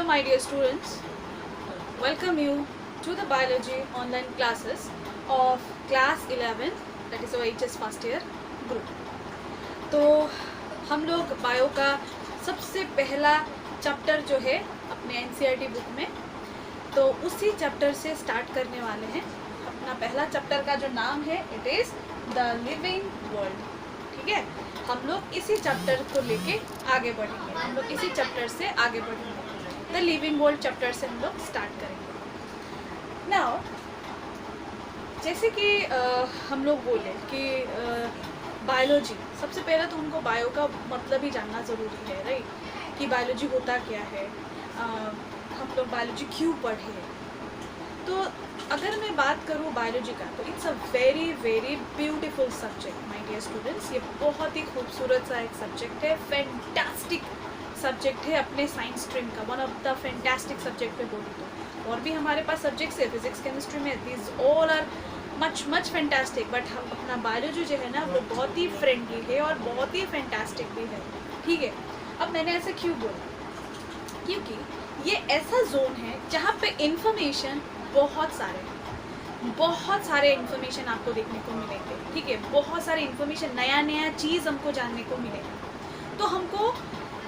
my dear students, welcome you to the biology online classes of class 11, that is our HS first year group. तो हम लोग bio का सबसे पहला chapter जो है अपने NCERT बुक में, तो उसी चैप्टर से स्टार्ट करने वाले हैं। अपना पहला चैप्टर का जो नाम है it is the living world. ठीक है, हम लोग इसी चैप्टर को लेके आगे बढ़ेंगे, हम लोग इसी चैप्टर से आगे बढ़ेंगे। द लिविंग वर्ल्ड चैप्टर से हम लोग स्टार्ट करेंगे। नाउ जैसे कि हम लोग बोले कि बायोलॉजी, सबसे पहले तो उनको बायो का मतलब ही जानना ज़रूरी है, राइट, कि बायोलॉजी होता क्या है, हम लोग बायोलॉजी क्यों पढ़े। तो अगर मैं बात करूँ बायोलॉजी का, तो it's a very very beautiful subject my dear students. ये बहुत ही खूबसूरत सा एक सब्जेक्ट है, फैंटास्टिक सब्जेक्ट है अपने साइंस स्ट्रीम का, one of the fantastic subject पे बोलूँ तो। और भी हमारे पास सब्जेक्ट्स है फिजिक्स केमिस्ट्री में, this all are much fantastic, but हम अपना बायोलॉजी जो है ना वो बहुत ही फ्रेंडली है और बहुत ही फैंटास्टिक भी है। ठीक है, अब मैंने ऐसे क्यों बोला, क्योंकि ये ऐसा जोन है जहाँ पे इंफॉर्मेशन बहुत सारे इंफॉर्मेशन आपको देखने को मिलेंगे। ठीक है, बहुत सारे इंफॉर्मेशन, नया चीज़ हमको जानने को मिलेगा। तो हमको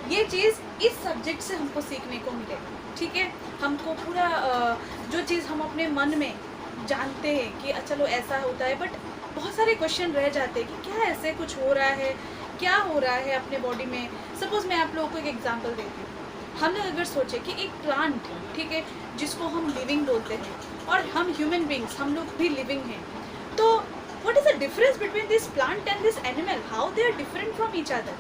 ये चीज़ इस सब्जेक्ट से हमको सीखने को मिलेगा। ठीक है, हमको पूरा जो चीज़ हम अपने मन में जानते हैं कि चलो ऐसा होता है, बट बहुत सारे क्वेश्चन रह जाते हैं कि क्या ऐसे कुछ हो रहा है, क्या हो रहा है अपने बॉडी में। सपोज़ मैं आप लोगों को एक एग्जांपल देती हूँ। हम लोग अगर सोचे कि एक प्लांट, ठीक है, जिसको हम लिविंग बोलते हैं, और हम ह्यूमन बींग्स, हम लोग भी लिविंग हैं, तो what is the difference between this plant and this animal, how they are different from each other,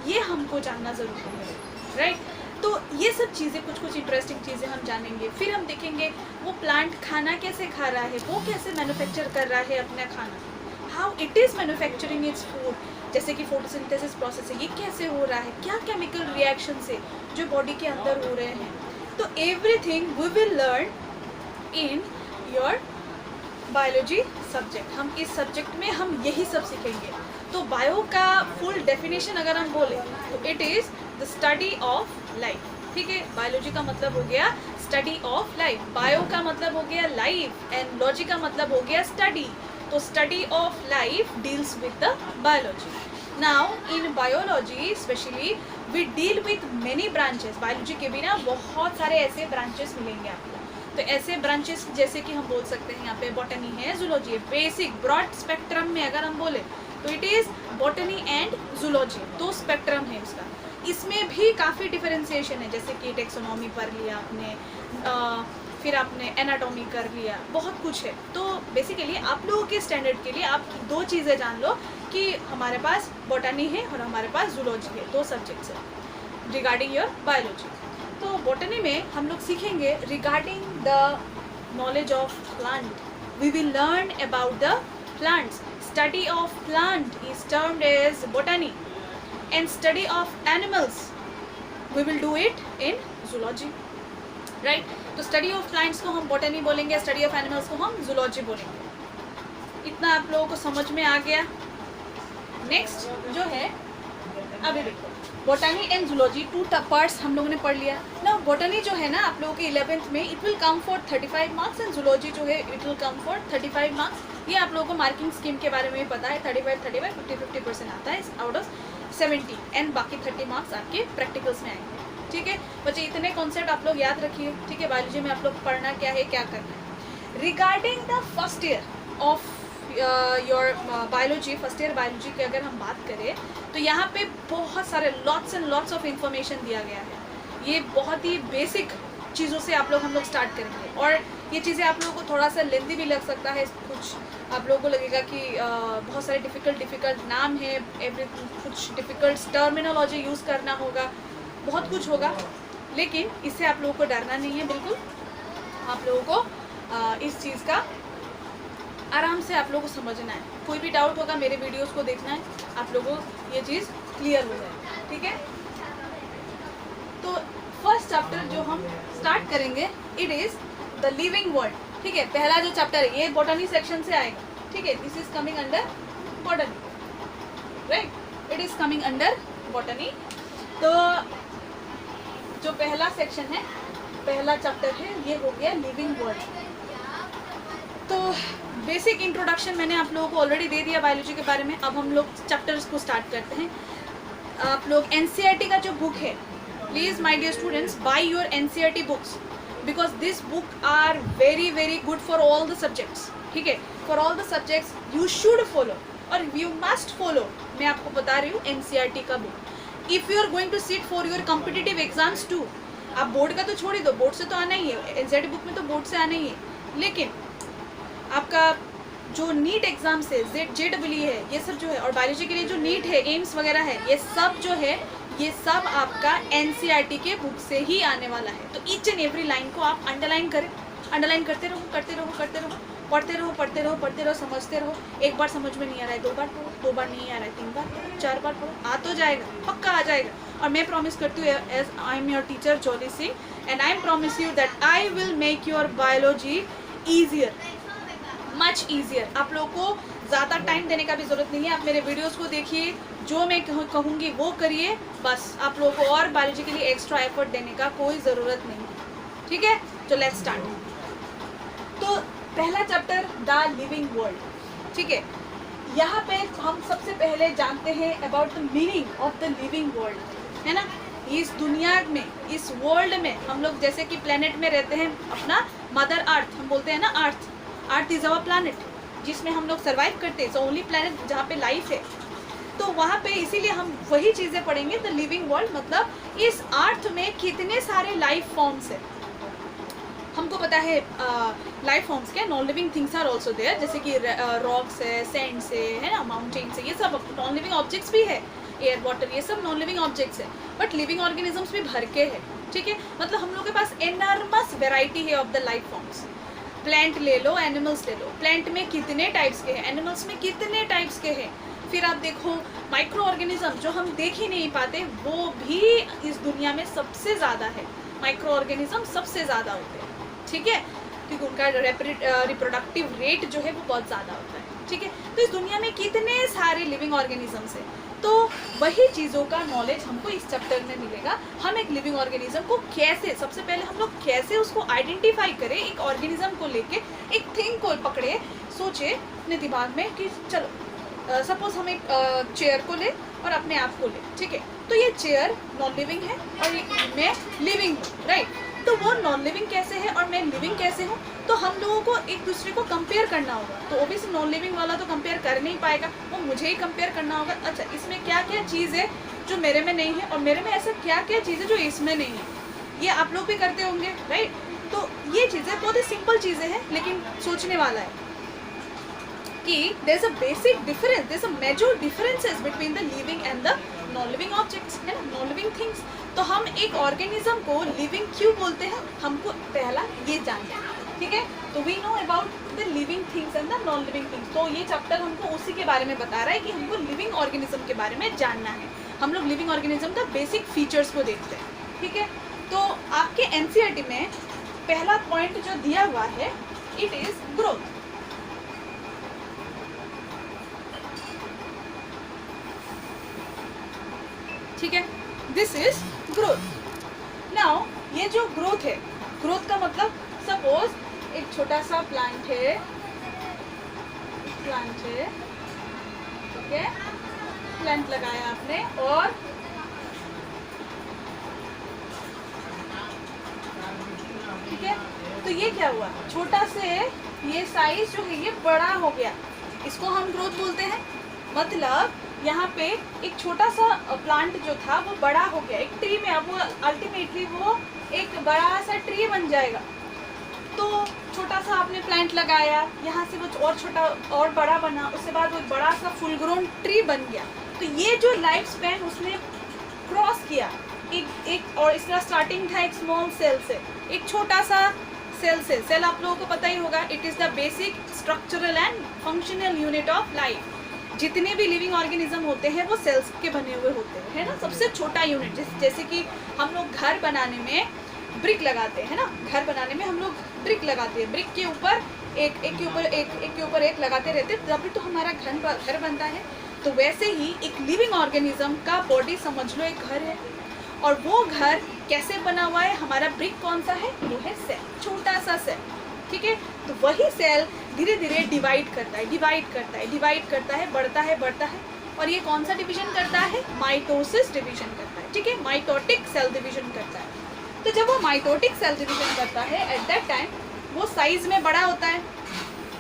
ये हमको जानना ज़रूरी है, राइट। तो ये सब चीज़ें, कुछ इंटरेस्टिंग चीज़ें हम जानेंगे। फिर हम देखेंगे वो प्लांट खाना कैसे खा रहा है, वो कैसे मैन्युफैक्चर कर रहा है अपना खाना, how it is manufacturing its food, जैसे कि फोटोसिंथेसिस प्रोसेस है, ये कैसे हो रहा है, क्या केमिकल रिएक्शन से जो बॉडी के अंदर हो रहे हैं। तो everything we will learn in your biology subject. हम इस सब्जेक्ट में हम यही सब सीखेंगे। तो बायो का फुल डेफिनेशन अगर हम बोले तो it is the study of life. ठीक है, बायोलॉजी का मतलब हो गया स्टडी ऑफ लाइफ, बायो का मतलब हो गया लाइफ, एंड लॉजी का मतलब हो गया स्टडी। तो study of life deals with the biology. Now in biology specially we deal with many branches. Biology के भी ना बहुत सारे ऐसे ब्रांचेस मिलेंगे आपको। तो ऐसे ब्रांचेस जैसे कि हम बोल सकते हैं, यहाँ पे बॉटनी है, जूलॉजी है, बेसिक ब्रॉड स्पेक्ट्रम में अगर हम बोले तो it is botany and zoology, तो स्पेक्ट्रम है इसका। इसमें भी काफ़ी डिफरेंशिएशन है, जैसे कि टेक्सोनॉमी पढ़ लिया आपने, फिर आपने एनाटॉमी कर लिया, बहुत कुछ है। तो बेसिकली आप लोगों के स्टैंडर्ड के लिए आप दो चीज़ें जान लो कि हमारे पास बॉटनी है और हमारे पास जूलॉजी है, दो सब्जेक्ट्स है रिगार्डिंग योर बायोलॉजी। तो बॉटनी में हम लोग सीखेंगे regarding the knowledge of plant, we will learn about the plants. Study of plant is termed as botany, and study of animals we will do it in zoology, right. तो study of plants को हम botany बोलेंगे, study of animals को हम zoology बोलेंगे। इतना आप लोगों को समझ में आ गया। नेक्स्ट जो है, अभी देखो, botany and zoology two parts हम लोगों ने पढ़ लिया ना। बॉटनी जो है ना आप लोगों के 11th में it will come for 35 marks, and zoology जो है it will come for 35 marks. ये आप लोगों को मार्किंग स्कीम के बारे में भी पता है, 35 50% आता है आउट ऑफ 70, एंड बाकी 30 मार्क्स आपके प्रैक्टिकल्स में आएंगे। ठीक है बच्चे, इतने कॉन्सेप्ट आप लोग याद रखिए। ठीक है, बायोलॉजी में आप लोग पढ़ना क्या है, क्या करना है। Regarding the first year of your biology, first year biology की अगर हम बात करें तो यहाँ पे बहुत सारे lots and lots of information दिया गया है। ये बहुत ही बेसिक चीज़ों से हम लोग स्टार्ट करेंगे, और ये चीज़ें आप लोगों को थोड़ा सा लेंदी भी लग सकता है। कुछ आप लोगों को लगेगा कि बहुत सारे डिफ़िकल्ट नाम है, कुछ डिफ़िकल्ट टर्मिनोलॉजी यूज़ करना होगा, बहुत कुछ होगा, लेकिन इससे आप लोगों को डरना नहीं है। बिल्कुल आप लोगों को इस चीज़ का आराम से आप लोगों को समझना है। कोई भी डाउट होगा मेरे वीडियोस को देखना है, आप लोगों को ये चीज़ क्लियर हो जाए। ठीक है, तो फर्स्ट चैप्टर जो हम स्टार्ट करेंगे it is the living world. ठीक है, पहला जो चैप्टर है ये बॉटनी सेक्शन से आएगा। ठीक है, this is coming under botany, right, it is coming under botany. तो जो पहला सेक्शन है पहला चैप्टर है ये हो गया लिविंग वर्ल्ड। तो बेसिक इंट्रोडक्शन मैंने आप लोगों को ऑलरेडी दे दिया बायोलॉजी के बारे में। अब हम लोग चैप्टर्स को स्टार्ट करते हैं। आप लोग NCERT का जो बुक है, please my dear students buy your NCERT books, because this book are very very good for all the subjects. ठीक है, for all the subjects you should follow और यू मस्ट फॉलो। मैं आपको बता रही हूँ NCERT का book. If you are going to sit for your competitive exams too, आप बोर्ड का तो छोड़ ही दो, बोर्ड से तो आना ही है, NCERT बुक में तो बोर्ड से आना ही है, लेकिन आपका जो नीट एग्जाम्स है, JEE है, ये सब जो है, और बायोलॉजी के लिए जो नीट है, एम्स वगैरह है, ये सब जो है ये सब आपका NCERT के बुक से ही आने वाला है। तो ईच एंड एवरी लाइन को आप अंडरलाइन करें, अंडरलाइन करते रहो, करते रहो, करते रहो, पढ़ते रहो, पढ़ते रहो, पढ़ते रहो, समझते रहो। एक बार समझ में नहीं आ रहा है, 2 बार पढ़ो, 2 बार नहीं आ रहा है, 3 बार पढ़ो, 4 बार पढ़ो, आ तो जाएगा, पक्का आ जाएगा। और मैं प्रॉमिस करती हूँ as I am your teacher Jolly Singh and I am promise you that I will make your biology easier, much easier. आप लोगों को ज़्यादा टाइम देने का भी ज़रूरत नहीं है। आप मेरे वीडियोस को देखिए, जो मैं कहूँगी वो करिए, बस आप लोगों को और बायोलॉजी के लिए एक्स्ट्रा एफर्ट देने का कोई ज़रूरत नहीं है। ठीक है, तो लेट्स स्टार्ट। तो पहला चैप्टर द लिविंग वर्ल्ड। ठीक है, यहाँ पे हम सबसे पहले जानते हैं about the meaning of the living world, है ना। इस दुनिया में, इस वर्ल्ड में हम लोग जैसे कि प्लेनेट में रहते हैं, अपना मदर अर्थ हम बोलते हैं ना, अर्थ इज़ अवर प्लानट, जिसमें हम लोग सर्वाइव करते हैं। ओनली प्लेनेट जहाँ पे लाइफ है, तो वहाँ पे इसीलिए हम वही चीज़ें पढ़ेंगे। द लिविंग वर्ल्ड मतलब इस अर्थ में कितने सारे लाइफ फॉर्म्स है। हमको पता है लाइफ फॉर्म्स क्या, non living things are also there, जैसे कि रॉक्स है, सैंड्स है ना, माउंटेन्स है, ये सब नॉन लिविंग ऑब्जेक्ट्स भी है, एयर वाटर, ये सब नॉन लिविंग ऑब्जेक्ट्स है, बट लिविंग ऑर्गेनिजम्स भी भर के है। ठीक है, मतलब हम लोग के पास एनर्मस वेराइटी है of the life forms. Plant ले लो, एनिमल्स ले लो, प्लांट में कितने टाइप्स के हैं, एनिमल्स में कितने टाइप्स के हैं। फिर आप देखो माइक्रो ऑर्गेनिज्म जो हम देख ही नहीं पाते, वो भी इस दुनिया में सबसे ज़्यादा है। माइक्रो ऑर्गेनिज्म सबसे ज़्यादा होते हैं, ठीक है, क्योंकि उनका रिप्रोडक्टिव रेट जो है वो बहुत ज़्यादा होता है। ठीक है, तो इस दुनिया में कितने सारे लिविंग ऑर्गेनिजम्स हैं, तो वही चीज़ों का नॉलेज हमको इस चैप्टर में मिलेगा। हम एक लिविंग ऑर्गेनिज्म को कैसे, सबसे पहले हम लोग कैसे उसको आइडेंटिफाई करें, एक ऑर्गेनिज्म को लेके, एक थिंग को पकड़े, सोचे अपने दिमाग में कि चलो सपोज हम एक चेयर को ले और अपने आप को ले। ठीक है, तो ये चेयर नॉन लिविंग है और मैं लिविंग हूँ, राइट। तो वो नॉन लिविंग कैसे है और मैं लिविंग कैसे हूँ, तो हम लोगों को एक दूसरे को कंपेयर करना होगा। तो ओबियसली नॉन लिविंग वाला तो कंपेयर कर नहीं पाएगा, वो मुझे ही कंपेयर करना होगा। अच्छा, इसमें क्या क्या चीज़ है जो मेरे में नहीं है, और मेरे में ऐसा क्या क्या चीज़ है जो इसमें नहीं है। ये आप लोग भी करते होंगे, राइट। तो ये चीज़ें बहुत ही सिंपल चीज़ें हैं, लेकिन सोचने वाला है कि there's a basic difference, there's a major differences between the living and the non-living objects, है ना, non-living things। तो हम एक ऑर्गेनिज्म को लिविंग क्यों बोलते हैं, हमको पहला ये जानना है। ठीक है, तो we know about the living things and the non-living things। तो ये चैप्टर हमको उसी के बारे में बता रहा है कि हमको लिविंग ऑर्गेनिज्म के बारे में जानना है। हम लोग लिविंग ऑर्गेनिज्म का बेसिक फीचर्स को देखते हैं। ठीक है, तो आपके NCERT में पहला पॉइंट जो दिया हुआ है, इट इज़ ग्रोथ। ठीक है, दिस इज ग्रोथ। नाउ ये जो ग्रोथ है, ग्रोथ का मतलब सपोज एक छोटा सा प्लांट है, ठीक है, प्लांट लगाया आपने, और ठीक है, तो ये क्या हुआ, छोटा से ये साइज जो है ये बड़ा हो गया, इसको हम ग्रोथ बोलते हैं। मतलब यहाँ पे एक छोटा सा प्लांट जो था वो बड़ा हो गया एक ट्री में, अब वो अल्टीमेटली वो एक बड़ा सा ट्री बन जाएगा। तो छोटा सा आपने प्लांट लगाया, यहाँ से वो और छोटा और बड़ा बना, उसके बाद वो बड़ा सा फुल ग्रोन ट्री बन गया। तो ये जो लाइफ स्पैन उसने क्रॉस किया, एक और इसका स्टार्टिंग था एक स्मॉल सेल से, एक छोटा सा सेल से। सेल आप लोगों को पता ही होगा, it is the basic structural and functional unit of life. जितने भी लिविंग ऑर्गेनिज्म होते हैं वो सेल्स के बने हुए होते हैं, है ना, सबसे छोटा यूनिट। जैसे कि हम लोग घर बनाने में ब्रिक लगाते हैं ना, घर बनाने में हम लोग ब्रिक लगाते हैं, ब्रिक के ऊपर एक के ऊपर एक लगाते रहते हैं, तभी तो हमारा घर बनता है। तो वैसे ही एक लिविंग ऑर्गेनिज्म का बॉडी समझ लो एक घर है, और वो घर कैसे बना हुआ है, हमारा ब्रिक कौन सा है, वो है सेल, छोटा सा सेल, ठीक है। तो वही सेल धीरे धीरे डिवाइड करता है, डिवाइड करता है, डिवाइड करता है, बढ़ता है, बढ़ता है, और ये कौन सा डिवीजन करता है, माइटोसिस डिवीजन करता है, ठीक है, माइटोटिक सेल डिवीजन करता है। तो जब वो माइटोटिक सेल डिवीजन करता है, एट दैट टाइम वो साइज में बड़ा होता है।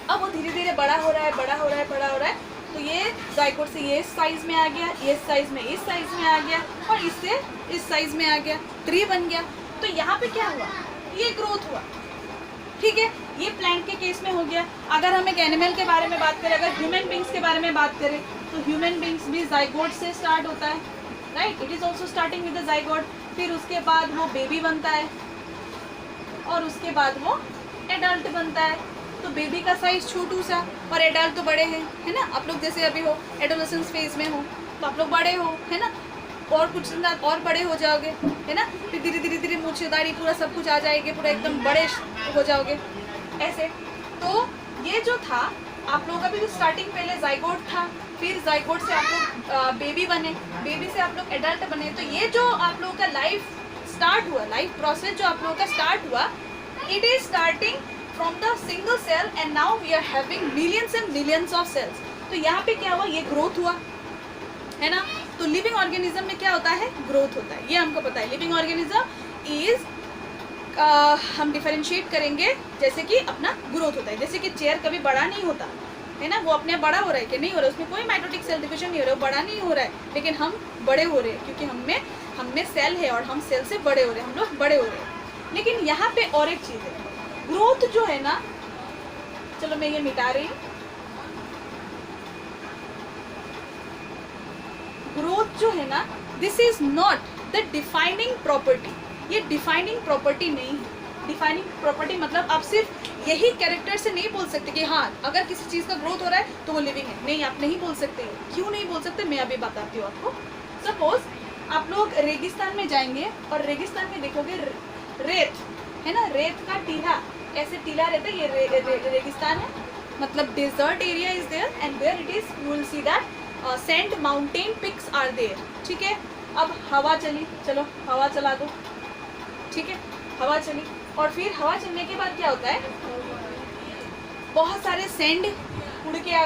अब वो धीरे धीरे बड़ा हो रहा है, बड़ा हो रहा है, बड़ा हो रहा है, तो ये जाइगोट से ये साइज में आ गया, ये साइज में इस साइज में आ गया, और इससे इस साइज में आ गया, ट्री बन गया। तो यहाँ पे क्या हुआ, ये ग्रोथ हुआ, ठीक है। ये प्लांट के केस में हो गया। अगर हम एक एनिमल के बारे में बात करें, अगर ह्यूमन बींग्स के बारे में बात करें, तो ह्यूमन बींग्स भी जाइगोट से स्टार्ट होता है, right, it is also starting with the zygote. फिर उसके बाद वो बेबी बनता है, और उसके बाद वो एडल्ट बनता है। तो बेबी का साइज छोटू सा, और एडल्ट तो बड़े हैं, है ना। आप लोग जैसे अभी हो एडोलेसेंस फेज में हो, तो आप लोग बड़े हो, है ना, और कुछ दिन बाद और बड़े हो जाओगे, है ना। फिर धीरे धीरे धीरे मूछे दाढ़ी पूरा सब कुछ आ जाएगी, पूरा एकदम बड़े हो जाओगे ऐसे। तो ये जो था आप लोगों का भी, तो स्टार्टिंग पहले जाइगोट था, फिर जाइगोट से आप लोग बेबी बने, बेबी से आप लोग एडल्ट बने। तो ये जो आप लोगों का लाइफ स्टार्ट हुआ, लाइफ प्रोसेस जो आप लोगों का स्टार्ट हुआ, it is starting from the single cell, and now we are having millions and millions of cells. तो यहाँ पे क्या हुआ, ये ग्रोथ हुआ, है ना। तो लिविंग ऑर्गेनिज्म में क्या होता है, ग्रोथ होता है, ये हमको पता है। लिविंग ऑर्गेनिज्म इज हम डिफरेंशिएट करेंगे, जैसे कि अपना ग्रोथ होता है। जैसे कि चेयर कभी बड़ा नहीं होता है ना, वो अपने आप बड़ा हो रहा है कि नहीं हो रहा है, उसमें कोई माइटोटिक सेल डिवीजन नहीं हो रहा है, वो बड़ा नहीं हो रहा है, लेकिन हम बड़े हो रहे हैं क्योंकि हम में सेल है और हम सेल से बड़े हो रहे हैं, हम लोग बड़े हो रहे हैं। लेकिन यहाँ पे और एक चीज़ है, ग्रोथ जो है ना, चलो मैं ये मिटा रही हूँ। ग्रोथ जो है ना, this is not the defining property, ये डिफाइनिंग प्रॉपर्टी नहीं है। डिफाइनिंग प्रॉपर्टी मतलब आप सिर्फ यही कैरेक्टर से नहीं बोल सकते कि हाँ अगर किसी चीज़ का ग्रोथ हो रहा है तो वो लिविंग है, नहीं, आप नहीं बोल सकते। क्यों नहीं बोल सकते, मैं अभी बताती हूँ आपको। सपोज आप लोग रेगिस्तान में जाएंगे और रेगिस्तान में देखोगे रेत, है ना, रेत का टीला, ऐसे टीला रहता है, ये रेगिस्तान है, मतलब desert area is there, and there it is, you will see that sand mountain peaks are there, ठीक है। अब हवा चली, चलो हवा चला दो, ठीक है, हवा चली, और फिर हवा चलने के बाद क्या होता है, बहुत सारे सैंड उड़ के आ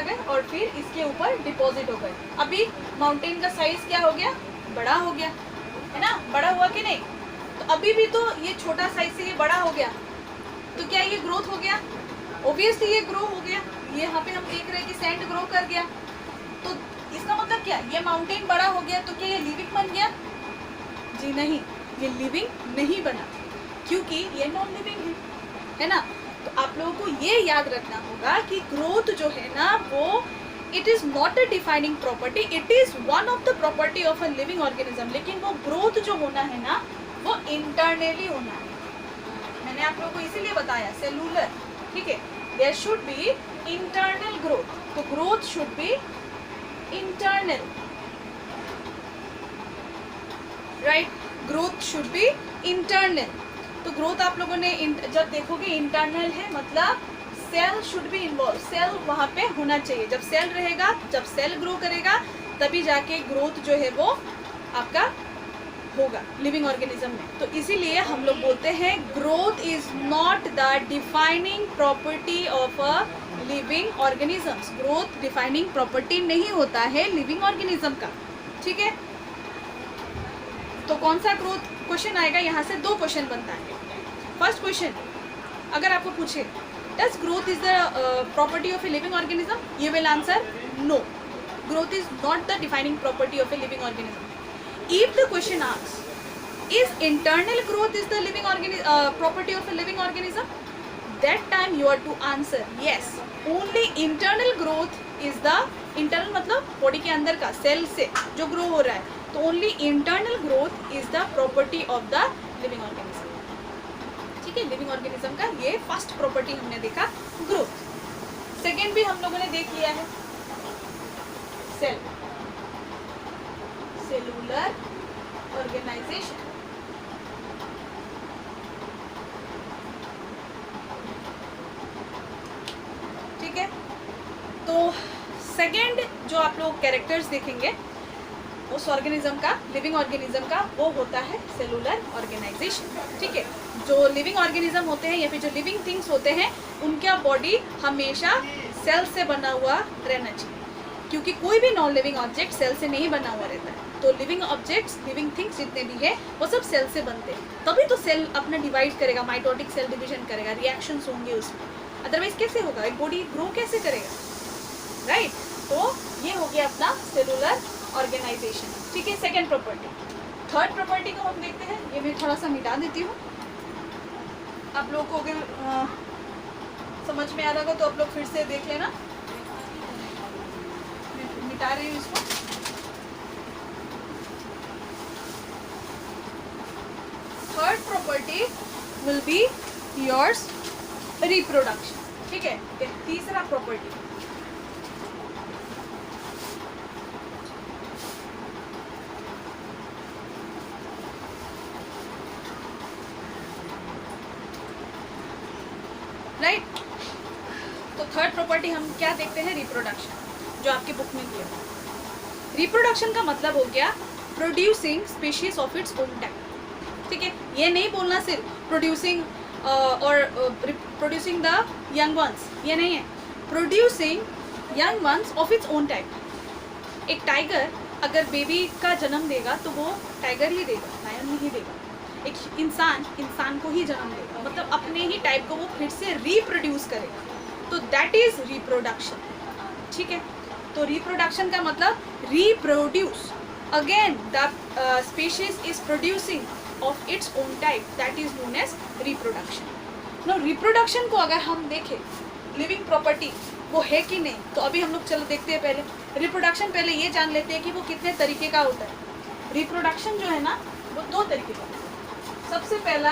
गए और फिर इसके ऊपर डिपॉजिट हो गए। अभी माउंटेन का साइज क्या हो गया, बड़ा हो गया, है ना, बड़ा हुआ कि नहीं। तो अभी भी तो ये छोटा साइज से ये बड़ा हो गया, तो क्या ये ग्रोथ हो गया, ऑब्वियसली ये ग्रो हो गया। ये यहाँ पे हम देख रहे हैं कि सैंड ग्रो कर गया, तो इसका मतलब क्या, ये माउंटेन बड़ा हो गया, तो क्या ये लिविंग बन गया, जी नहीं, ये लिविंग नहीं बना, क्योंकि ये नॉन लिविंग है ना। तो आप लोगों को ये याद रखना होगा कि ग्रोथ जो है ना, वो it is not a defining property, it is one of the property of a living organism. लेकिन वो ग्रोथ जो होना है ना, वो इंटरनली होना है। मैंने आप लोगों को इसीलिए बताया सेलुलर, ठीक है, there should be internal growth, तो growth should be internal, right, growth should be internal. तो ग्रोथ आप लोगों ने जब देखोगे इंटरनल है, मतलब cell should be involve, cell वहाँ पे होना चाहिए। जब सेल रहेगा, जब सेल ग्रो करेगा, तभी जाके ग्रोथ जो है वो आपका होगा लिविंग ऑर्गेनिज्म में। तो इसीलिए हम लोग बोलते हैं growth is not the defining property of a living organisms. Growth defining property नहीं होता है लिविंग ऑर्गेनिज्म का, ठीक है। तो कौन सा ग्रोथ क्वेश्चन आएगा, यहाँ से दो क्वेश्चन बनता है। फर्स्ट क्वेश्चन अगर आपको पूछे does growth is the property of a living organism, you will answer no, growth is not the defining property of a living organism. If the question asks, is internal growth is the living property of a living organism, that time you are to answer yes, only internal growth is the, internal मतलब body के अंदर का cell से जो grow हो रहा है, तो only internal growth is the property of the living organism, ठीक है। लिविंग ऑर्गेनिज्म का ये फर्स्ट प्रॉपर्टी हमने देखा ग्रोथ। सेकेंड भी हम लोगों ने देख लिया है, सेल, सेलुलर ऑर्गेनाइजेशन, ठीक है। तो सेकेंड जो आप लोग कैरेक्टर्स देखेंगे उस ऑर्गेनिज्म का, लिविंग ऑर्गेनिज्म का, वो होता है सेलुलर ऑर्गेनाइजेशन। ठीक है, जो लिविंग ऑर्गेनिज्म होते हैं या फिर जो लिविंग थिंग्स होते हैं उनका बॉडी हमेशा सेल से बना हुआ रहना चाहिए, क्योंकि कोई भी नॉन लिविंग ऑब्जेक्ट सेल से नहीं बना हुआ रहता है। तो लिविंग ऑब्जेक्ट्स, लिविंग थिंग्स जितने भी है वो सब सेल से बनते हैं, तभी तो सेल अपना डिवाइड करेगा, माइटोटिक सेल डिवीजन करेगा, रिएक्शंस होंगे उसमें, अदरवाइज कैसे होगा, एक बॉडी ग्रो कैसे करेगा, राइट। तो ये हो गया अपना सेलुलर ऑर्गेनाइजेशन। ठीक है, सेकेंड प्रॉपर्टी। थर्ड प्रॉपर्टी को हम देखते हैं, ये मैं थोड़ा सा मिटा देती हूँ, आप लोगों को अगर समझ में आ रहा होगा तो आप लोग फिर से देख लेना, मिटा रही हूँ इसको। Third property will be yours reproduction. ठीक है, तीसरा प्रॉपर्टी राइट। तो थर्ड प्रॉपर्टी हम क्या देखते हैं, रिप्रोडक्शन, जो आपके बुक में दिया। रिप्रोडक्शन का मतलब हो गया producing species of its own type. ठीक है, ये नहीं बोलना सिर्फ प्रोड्यूसिंग और प्रोड्यूसिंग द यंग वंस, ये नहीं है, producing young ones of its own type. एक टाइगर अगर बेबी का जन्म देगा तो वो टाइगर ही देगा, लायन नहीं देगा। एक इंसान को ही जन्म देगा, मतलब अपने ही टाइप को वो फिर से रिप्रोड्यूस करेगा, तो दैट इज रिप्रोडक्शन। ठीक है, तो रिप्रोडक्शन का मतलब reproduce, again the species is producing of its own type, that is known as reproduction. No, reproduction को अगर हम देखें लिविंग प्रॉपर्टी वो है कि नहीं, तो अभी हम लोग चलो देखते हैं। पहले रिप्रोडक्शन, पहले ये जान लेते हैं कि वो कितने तरीके का होता है। रिप्रोडक्शन जो है ना वो दो तरीके का। सबसे पहला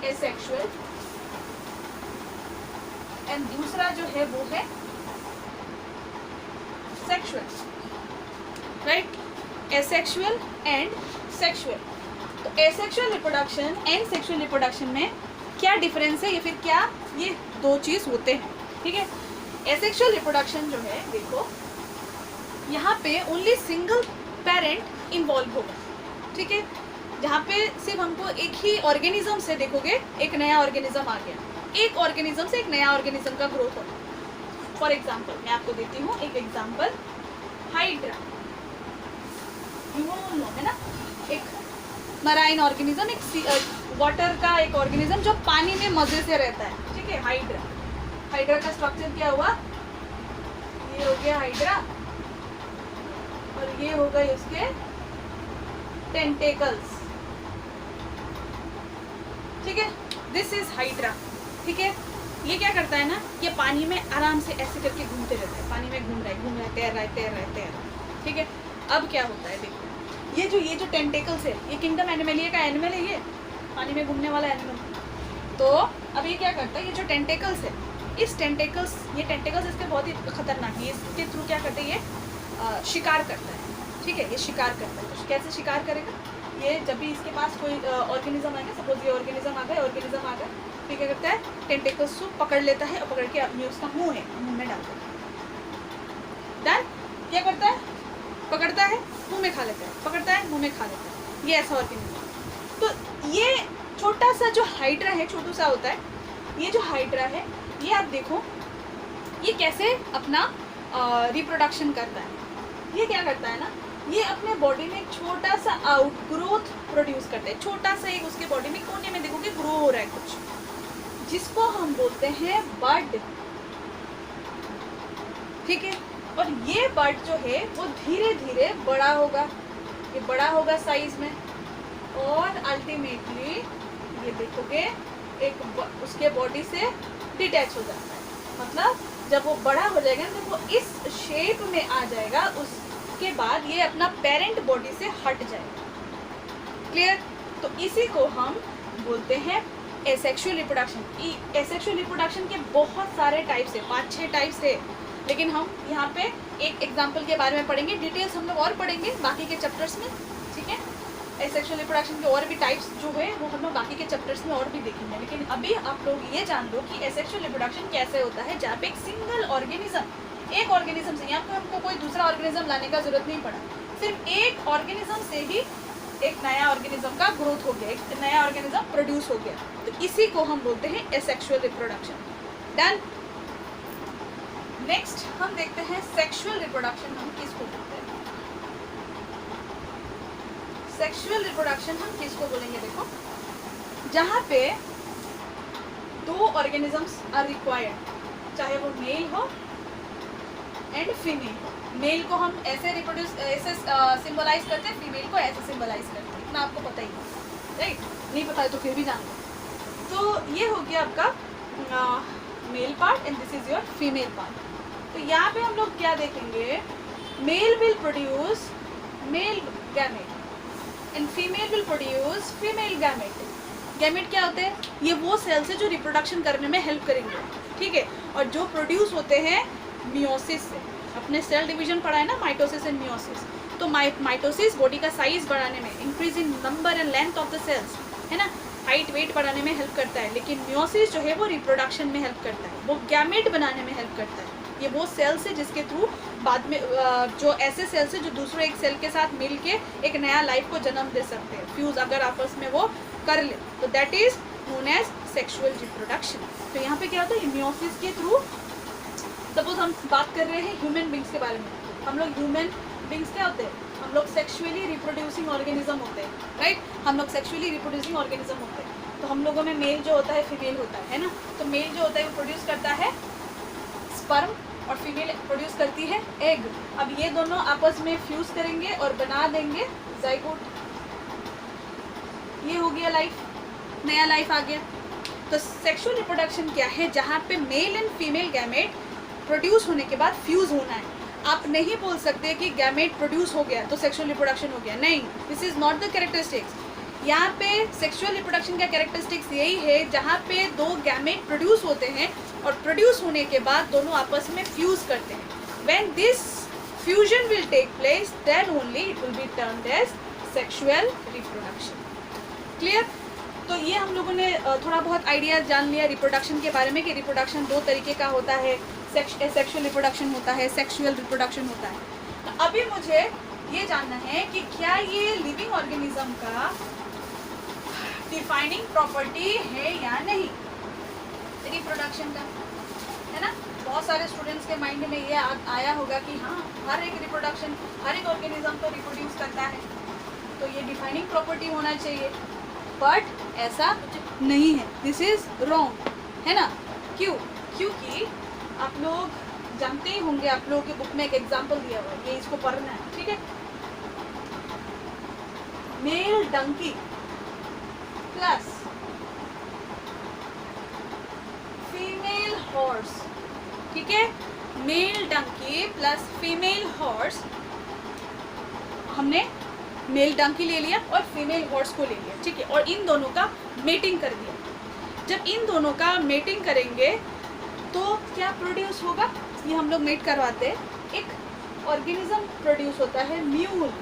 एसेक्सुअल एंड दूसरा जो है वो है sexual, right. Asexual and sexual. तो asexual reproduction and sexual reproduction में क्या डिफरेंस है, या फिर क्या ये दो चीज होते हैं। ठीक है, एसेक्सुअल रिप्रोडक्शन जो है, देखो यहाँ पे ओनली सिंगल पेरेंट इन्वॉल्व होगा। ठीक है, जहाँ पे सिर्फ हमको एक ही ऑर्गेनिज्म से, देखोगे एक नया ऑर्गेनिज्म आ गया, एक ऑर्गेनिज्म से एक नया ऑर्गेनिज्म का ग्रोथ होगा। फॉर एग्जाम्पल मैं आपको देती हूँ एक एग्जाम्पल, हाइड्रा, नो है ना, एक मराइन ऑर्गेनिज्म, एक वाटर का एक ऑर्गेनिज्म जो पानी में मजे से रहता है। ठीक है, हाइड्रा। हाइड्रा का स्ट्रक्चर क्या हुआ, ये हो गया हाइड्रा और ये हो गए उसके टेंटेकल्स। ठीक है, दिस इज हाइड्रा। ठीक है, ये क्या करता है ना, ये पानी में आराम से ऐसे करके घूमते रहता है, पानी में घूम रहा है, तैर रहा है। ठीक है, अब क्या होता है, देखो ये जो टेंटेकल्स है, ये किंगडम एनिमलिया का एनिमल है, ये पानी में घूमने वाला एनिमल। तो अब ये क्या करता है, ये जो टेंटेकल्स है, ये टेंटेकल्स इसके बहुत ही खतरनाक है। इसके थ्रू क्या करते हैं, ये शिकार करता है। ठीक है, ये शिकार करता है। तो कैसे शिकार करेगा, ये जब भी इसके पास कोई ऑर्गेनिज्म आएगा, सपोज ये ऑर्गेनिज्म आ गया, फिर क्या करता है, टेंटेकल्स को पकड़ लेता है और पकड़ के अपनी उसका मुंह में डालता है। देन क्या करता है, पकड़ता है, मुंह में खा लेता है, पकड़ता है, मुंह में खा लेता है। ये ऐसा ऑर्गेनिज्म। तो ये छोटा सा जो हाइड्रा है, छोटू सा होता है, ये जो हाइड्रा है, ये आप देखो ये कैसे अपना रिप्रोडक्शन करता है। ये क्या करता है ना, ये अपने बॉडी में एक छोटा सा आउटग्रोथ प्रोड्यूस करते हैं, छोटा सा एक उसके बॉडी में कोने में देखोगे ग्रो हो रहा है कुछ, जिसको हम बोलते हैं बड। ठीक है, और ये बड जो है वो धीरे धीरे बड़ा होगा, ये बड़ा होगा साइज में, और अल्टीमेटली ये देखोगे एक उसके बॉडी से डिटैच हो जाता है। मतलब जब वो बड़ा हो जाएगा तो वो इस शेप में आ जाएगा, उसके बाद ये अपना पेरेंट बॉडी से हट जाएगा। क्लियर? तो इसी को हम बोलते हैं एसेक्सुअल रिप्रोडक्शन। एसेक्सुअल रिप्रोडक्शन के बहुत सारे टाइप्स है, 5-6 टाइप्स है, लेकिन हम यहाँ पे एक एग्जाम्पल के बारे में पढ़ेंगे। डिटेल्स हम लोग और पढ़ेंगे बाकी के चैप्टर्स में। ठीक है, एसेक्सुअल रिप्रोडक्शन के और भी टाइप्स जो है वो हम लोग बाकी के चैप्टर्स में और भी देखेंगे, लेकिन अभी आप लोग ये जान लो कि एसेक्सुअल रिप्रोडक्शन कैसे होता है, जहाँ पे एक सिंगल ऑर्गेनिज्म, एक ऑर्गेनिज्म से, यहाँ पे हमको कोई दूसरा ऑर्गेनिज्म लाने का जरूरत नहीं पड़ा, सिर्फ एक ऑर्गेनिज्म से ही एक नया ऑर्गेनिज्म का ग्रोथ हो गया, एक नया ऑर्गेनिज्म प्रोड्यूस हो गया। तो इसी को हम बोलते हैं एसेक्सुअल रिप्रोडक्शन। डन। नेक्स्ट हम देखते हैं सेक्सुअल रिप्रोडक्शन हम किसको बोलते हैं। सेक्सुअल रिप्रोडक्शन हम किसको बोलेंगे, देखो जहाँ पे दो ऑर्गेनिजम्स आर रिक्वायर्ड, चाहे वो मेल हो एंड फीमेल हो। मेल को हम ऐसे रिप्रोड्यूस ऐसे सिंबलाइज करते हैं, फीमेल को ऐसे सिंबलाइज करते हैं, इतना आपको पता ही है, राइट? नहीं पता है तो फिर भी जान लो। तो ये हो गया आपका male part and this is your female part. तो यहाँ पे हम लोग क्या देखेंगे, male will produce male gamete and female will produce female gamete. Gamete क्या होते हैं, ये वो सेल्स है जो रिप्रोडक्शन करने में हेल्प करेंगे, ठीक है, और जो प्रोड्यूस होते हैं मियोसिस से। अपने सेल डिवीजन पढ़ा है ना, माइटोसिस एंड मियोसिस। तो माइटोसिस बॉडी का साइज बढ़ाने में, increase in number and length of the cells, है ना, हाइट वेट बढ़ाने में हेल्प करता है। लेकिन मियोसिस जो है वो रिप्रोडक्शन में हेल्प करता है, वो गैमेट बनाने में हेल्प करता है। ये वो सेल्स है जिसके थ्रू बाद में जो ऐसे सेल्स है जो दूसरे एक सेल के साथ मिल के एक नया लाइफ को जन्म दे सकते हैं, फ्यूज अगर आपस में वो कर ले, तो that is known as sexual reproduction. तो यहाँ पे क्या होता है, मियोसिस के थ्रू, सपोज हम बात कर रहे हैं ह्यूमन बींग्स के बारे में, हम लोग ह्यूमन बींग्स क्या होते हैं, हम लोग सेक्सुअली रिप्रोड्यूसिंग ऑर्गेनिज्म होते हैं, राइट? हम लोग सेक्सुअली रिप्रोड्यूसिंग ऑर्गेनिज्म होते हैं। तो हम लोगों में मेल जो होता है फीमेल होता है ना, तो मेल जो होता है वो प्रोड्यूस करता है स्पर्म और फीमेल प्रोड्यूस करती है एग। अब ये दोनों आपस में फ्यूज करेंगे और बना देंगे जाइगोट। ये हो गया लाइफ, नया लाइफ आ गया। तो सेक्सुअल रिप्रोडक्शन क्या है, जहाँ पे male and female gamete produce होने के बाद फ्यूज होना है। आप नहीं बोल सकते कि गैमेट प्रोड्यूस हो गया तो सेक्सुअल रिप्रोडक्शन हो गया, नहीं, this is not the characteristics. यहाँ पे सेक्सुअल रिप्रोडक्शन का कैरेक्टरिस्टिक्स यही है जहाँ पे दो गैमेट प्रोड्यूस होते हैं और प्रोड्यूस होने के बाद दोनों आपस में फ्यूज करते हैं। When this fusion will take place then only it will be termed as sexual reproduction. Clear? तो ये हम लोगों ने थोड़ा बहुत आइडिया जान लिया रिप्रोडक्शन के बारे में कि रिप्रोडक्शन दो तरीके का होता है, सेक्सुअल रिप्रोडक्शन होता है, सेक्सुअल रिप्रोडक्शन होता है। तो अभी मुझे ये जानना है कि क्या ये लिविंग ऑर्गेनिज्म का डिफाइनिंग प्रॉपर्टी है या नहीं रिप्रोडक्शन का, है ना? बहुत सारे स्टूडेंट्स के माइंड में ये आया होगा कि हाँ, हर एक रिप्रोडक्शन, हर एक ऑर्गेनिज्म तो रिप्रोड्यूस करता है, तो ये डिफाइनिंग प्रॉपर्टी होना चाहिए, बट ऐसा नहीं है, दिस इज रॉन्ग, है ना? क्यों? क्योंकि आप लोग जानते ही होंगे, आप लोगों के बुक में एक एग्जाम्पल दिया हुआ है, ये इसको पढ़ना है, ठीक है? Male donkey plus female horse, ठीक है? Male donkey plus female horse, हमने मेल डंकी ले लिया और फीमेल हॉर्स को ले लिया, ठीक है? और इन दोनों का मेटिंग कर दिया। जब इन दोनों का मेटिंग करेंगे तो क्या प्रोड्यूस होगा, ये हम लोग मेट करवाते हैं, एक ऑर्गेनिज्म प्रोड्यूस होता है म्यूल,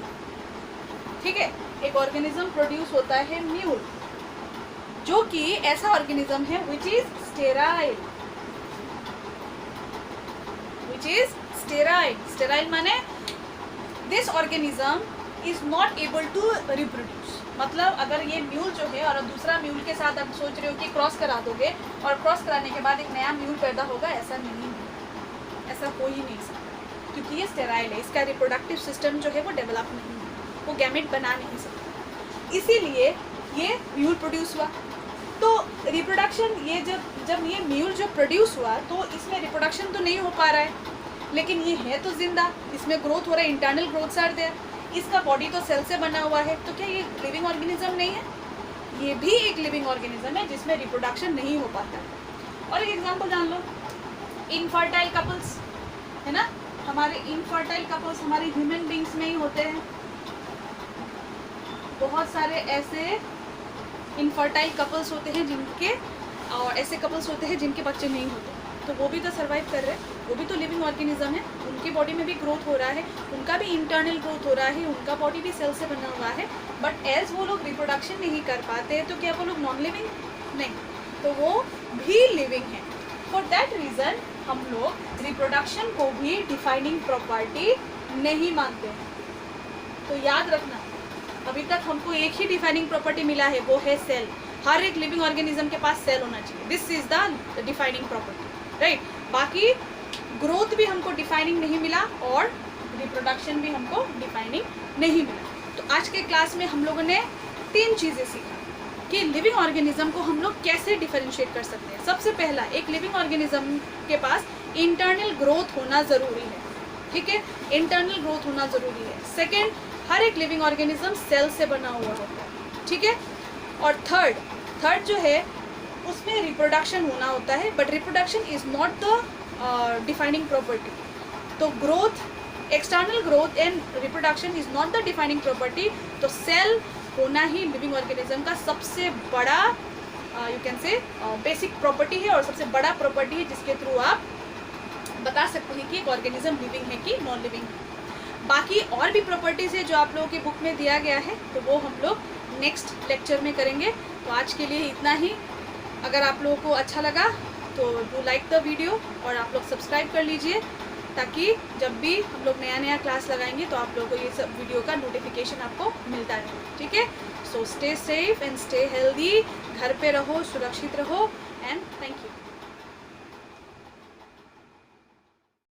ठीक है? एक ऑर्गेनिज्म प्रोड्यूस होता है म्यूल, जो कि ऐसा ऑर्गेनिज्म है which is sterile, which is sterile. Sterile माने this organism is not able to reproduce. मतलब अगर ये म्यूल जो है और दूसरा म्यूल के साथ आप सोच रहे हो कि क्रॉस करा दोगे और क्रॉस कराने के बाद एक नया म्यूल पैदा होगा, ऐसा नहीं है, ऐसा हो ही नहीं सकता, क्योंकि ये स्टेराइल है, इसका रिप्रोडक्टिव सिस्टम जो है वो डेवलप नहीं है, वो गैमेट बना नहीं सकता, इसीलिए ये म्यूल प्रोड्यूस हुआ। तो रिप्रोडक्शन, ये जब ये म्यूल जो प्रोड्यूस हुआ तो इसमें रिप्रोडक्शन तो नहीं हो पा रहा है, लेकिन ये है तो जिंदा, इसमें ग्रोथ हो रहा है, इंटरनल ग्रोथ्स आर देयर, इसका बॉडी तो सेल से बना हुआ है, तो क्या ये लिविंग ऑर्गेनिज्म नहीं है? ये भी एक लिविंग ऑर्गेनिज्म है जिसमें रिप्रोडक्शन नहीं हो पाता है। और एक एग्जांपल जान लो, इनफर्टाइल कपल्स, है ना? हमारे इनफर्टाइल कपल्स हमारे ह्यूमन बींग्स में ही होते हैं। बहुत सारे ऐसे इनफर्टाइल कपल्स होते हैं जिनके, और ऐसे कपल्स होते हैं जिनके बच्चे नहीं होते, तो वो भी तो सर्वाइव कर रहे हैं, वो भी तो लिविंग ऑर्गेनिज्म है, उनके बॉडी में भी ग्रोथ हो रहा है, उनका भी इंटरनल ग्रोथ हो रहा है, उनका बॉडी भी सेल से बना हुआ है, बट एज वो लोग रिप्रोडक्शन नहीं कर पाते तो क्या वो लोग नॉन लिविंग? नहीं, तो वो भी लिविंग है। फॉर दैट रीज़न हम लोग रिप्रोडक्शन को भी डिफाइनिंग प्रॉपर्टी नहीं मानते हैं। तो याद रखना, अभी तक हमको एक ही डिफाइनिंग प्रॉपर्टी मिला है, वो है सेल। हर एक लिविंग ऑर्गेनिज्म के पास सेल होना चाहिए, this is the defining property, right. बाकी ग्रोथ भी हमको डिफाइनिंग नहीं मिला और रिप्रोडक्शन भी हमको डिफाइनिंग नहीं मिला। तो आज के क्लास में हम लोगों ने 3 चीज़ें सीखा कि लिविंग ऑर्गेनिज्म को हम लोग कैसे डिफरेंशिएट कर सकते हैं। सबसे पहला, एक लिविंग ऑर्गेनिज्म के पास इंटरनल ग्रोथ होना ज़रूरी है, ठीक है, इंटरनल ग्रोथ होना ज़रूरी है। सेकेंड, हर एक लिविंग ऑर्गेनिज्म सेल से बना हुआ होता है, ठीक है। और थर्ड जो है उसमें रिप्रोडक्शन होना होता है, but reproduction is not the defining property. तो growth, external growth and reproduction is not the defining property. तो सेल होना ही लिविंग ऑर्गेनिज्म का सबसे बड़ा you can say basic property है और सबसे बड़ा प्रॉपर्टी है जिसके थ्रू आप बता सकते हैं कि एक ऑर्गेनिज्म लिविंग है कि नॉन लिविंग है। बाकी और भी प्रॉपर्टीज़ है जो आप लोगों के बुक में दिया गया है, तो वो हम लोग नेक्स्ट लेक्चर में करेंगे। तो आज के लिए इतना ही। अगर आप लोगों को अच्छा लगा तो डू लाइक द वीडियो और आप लोग सब्सक्राइब कर लीजिए, ताकि जब भी हम लोग नया क्लास लगाएंगे तो आप लोगों को ये सब वीडियो का नोटिफिकेशन आपको मिलता रहे, ठीक है। So stay safe and stay healthy, घर पे रहो, सुरक्षित रहो एंड थैंक यू।